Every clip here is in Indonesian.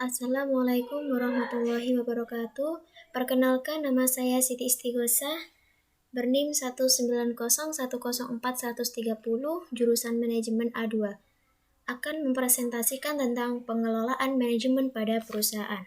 Assalamualaikum warahmatullahi wabarakatuh. Perkenalkan, nama saya Siti Istighosah, berNIM 190104130, jurusan Manajemen A2. Akan mempresentasikan tentang pengelolaan manajemen pada perusahaan.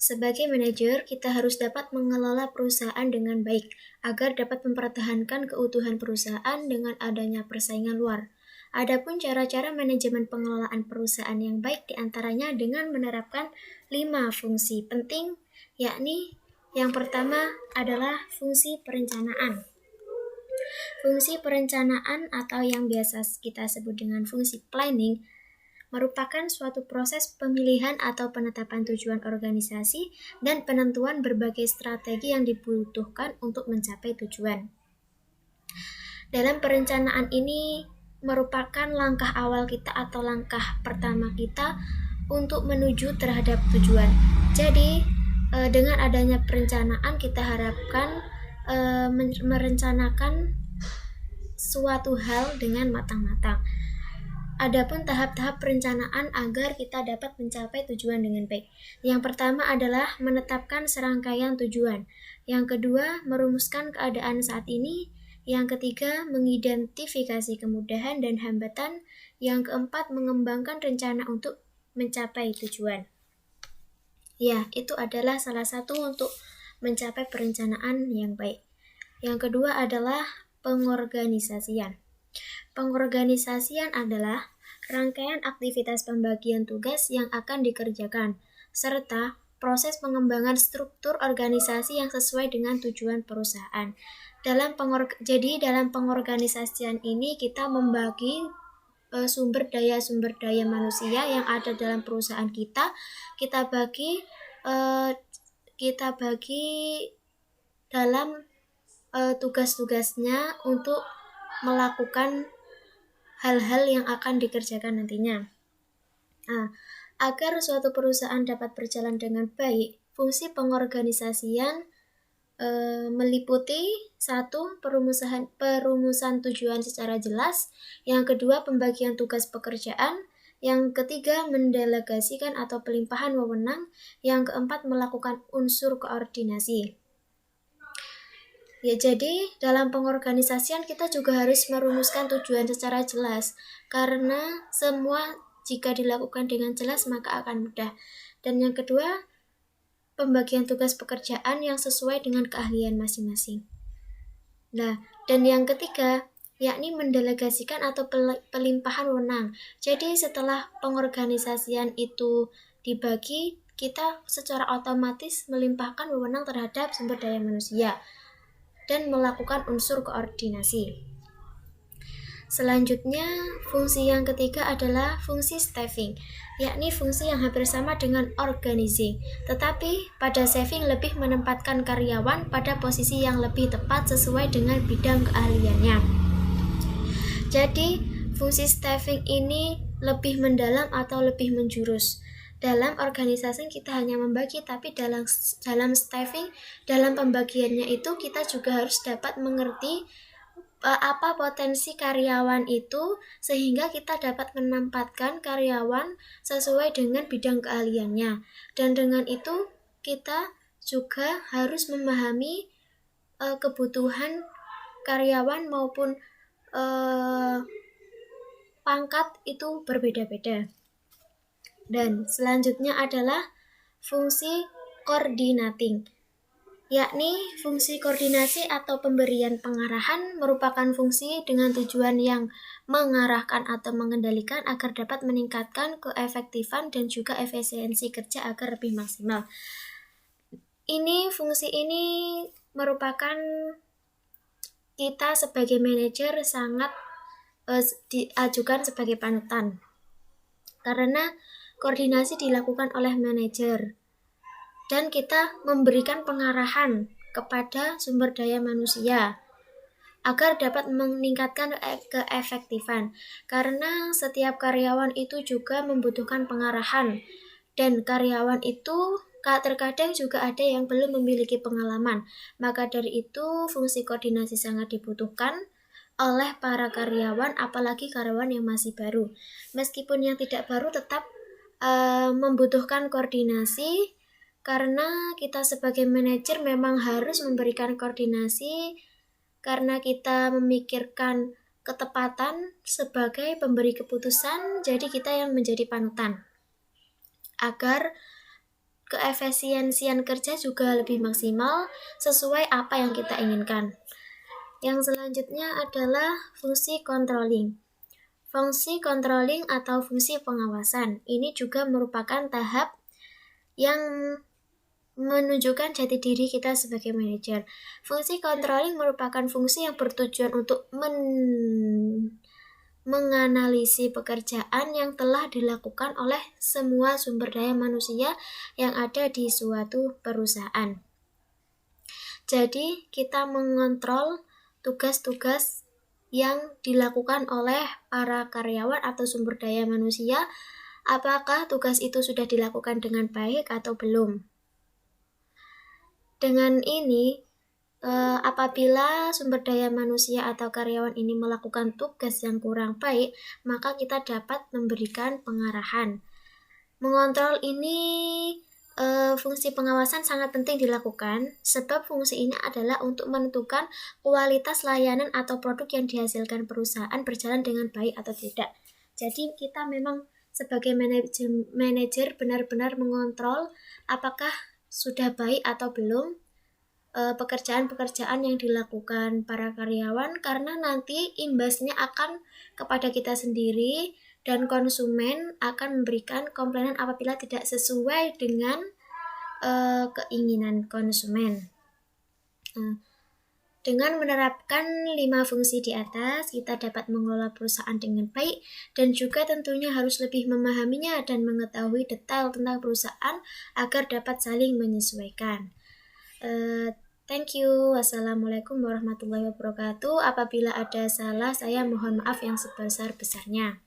Sebagai manajer, kita harus dapat mengelola perusahaan dengan baik agar dapat mempertahankan keutuhan perusahaan dengan adanya persaingan luar. Adapun cara-cara manajemen pengelolaan perusahaan yang baik diantaranya dengan menerapkan 5 fungsi penting, yakni yang pertama adalah fungsi perencanaan. Fungsi perencanaan atau yang biasa kita sebut dengan fungsi planning merupakan suatu proses pemilihan atau penetapan tujuan organisasi dan penentuan berbagai strategi yang dibutuhkan untuk mencapai tujuan. Dalam perencanaan ini merupakan langkah awal kita atau langkah pertama kita untuk menuju terhadap tujuan. Jadi, dengan adanya perencanaan kita harapkan merencanakan suatu hal dengan matang-matang. Adapun tahap-tahap perencanaan agar kita dapat mencapai tujuan dengan baik. Yang pertama adalah menetapkan serangkaian tujuan. Yang kedua, merumuskan keadaan saat ini. Yang ketiga, mengidentifikasi kemudahan dan hambatan. Yang keempat, mengembangkan rencana untuk mencapai tujuan. Ya, itu adalah salah satu untuk mencapai perencanaan yang baik. Yang kedua adalah pengorganisasian. Pengorganisasian adalah rangkaian aktivitas pembagian tugas yang akan dikerjakan, serta proses pengembangan struktur organisasi yang sesuai dengan tujuan perusahaan. Jadi dalam pengorganisasian ini kita membagi sumber daya manusia yang ada dalam perusahaan kita bagi dalam tugas-tugasnya untuk melakukan hal-hal yang akan dikerjakan nantinya. Agar suatu perusahaan dapat berjalan dengan baik, fungsi pengorganisasian meliputi 1. Perumusan tujuan secara jelas. Yang kedua, pembagian tugas pekerjaan. Yang ketiga, mendelegasikan atau pelimpahan wewenang. Yang keempat, melakukan unsur koordinasi. Ya, jadi dalam pengorganisasian kita juga harus merumuskan tujuan secara jelas, karena semua jika dilakukan dengan jelas maka akan mudah. Dan yang kedua, pembagian tugas pekerjaan yang sesuai dengan keahlian masing-masing. Nah, dan yang ketiga, yakni mendelegasikan atau pelimpahan wewenang. Jadi setelah pengorganisasian itu dibagi, kita secara otomatis melimpahkan wewenang terhadap sumber daya manusia dan melakukan unsur koordinasi. Selanjutnya, fungsi yang ketiga adalah fungsi staffing, yakni fungsi yang hampir sama dengan organizing, tetapi pada staffing lebih menempatkan karyawan pada posisi yang lebih tepat sesuai dengan bidang keahliannya. Jadi, fungsi staffing ini lebih mendalam atau lebih menjurus. Dalam organisasi kita hanya membagi, tapi dalam staffing, dalam pembagiannya itu kita juga harus dapat mengerti apa potensi karyawan itu sehingga kita dapat menempatkan karyawan sesuai dengan bidang keahliannya. Dan dengan itu kita juga harus memahami kebutuhan karyawan maupun pangkat itu berbeda-beda. Dan selanjutnya adalah fungsi coordinating, yakni fungsi koordinasi atau pemberian pengarahan merupakan fungsi dengan tujuan yang mengarahkan atau mengendalikan agar dapat meningkatkan keefektifan dan juga efisiensi kerja agar lebih maksimal. Fungsi ini merupakan kita sebagai manajer sangat diajukan sebagai panutan, karena koordinasi dilakukan oleh manajer dan kita memberikan pengarahan kepada sumber daya manusia agar dapat meningkatkan keefektifan, karena setiap karyawan itu juga membutuhkan pengarahan, dan karyawan itu terkadang juga ada yang belum memiliki pengalaman. Maka dari itu fungsi koordinasi sangat dibutuhkan oleh para karyawan, apalagi karyawan yang masih baru. Meskipun yang tidak baru tetap membutuhkan koordinasi, karena kita sebagai manajer memang harus memberikan koordinasi, karena kita memikirkan ketepatan sebagai pemberi keputusan, jadi kita yang menjadi panutan agar keefisiensian kerja juga lebih maksimal sesuai apa yang kita inginkan. Yang selanjutnya adalah fungsi controlling. Fungsi controlling atau fungsi pengawasan ini juga merupakan tahap yang menunjukkan jati diri kita sebagai manajer. Fungsi controlling merupakan fungsi yang bertujuan untuk menganalisis pekerjaan yang telah dilakukan oleh semua sumber daya manusia yang ada di suatu perusahaan. Jadi, kita mengontrol tugas-tugas yang dilakukan oleh para karyawan atau sumber daya manusia, apakah tugas itu sudah dilakukan dengan baik atau belum. Dengan ini, apabila sumber daya manusia atau karyawan ini melakukan tugas yang kurang baik, maka kita dapat memberikan pengarahan. Mengontrol ini, fungsi pengawasan sangat penting dilakukan, sebab fungsi ini adalah untuk menentukan kualitas layanan atau produk yang dihasilkan perusahaan berjalan dengan baik atau tidak. Jadi kita memang sebagai manajer benar-benar mengontrol apakah sudah baik atau belum pekerjaan-pekerjaan yang dilakukan para karyawan, karena nanti imbasnya akan kepada kita sendiri dan konsumen akan memberikan komplainan apabila tidak sesuai dengan keinginan konsumen. Dengan menerapkan 5 fungsi di atas, kita dapat mengelola perusahaan dengan baik dan juga tentunya harus lebih memahaminya dan mengetahui detail tentang perusahaan agar dapat saling menyesuaikan. Thank you. Wassalamualaikum warahmatullahi wabarakatuh. Apabila ada salah, saya mohon maaf yang sebesar-besarnya.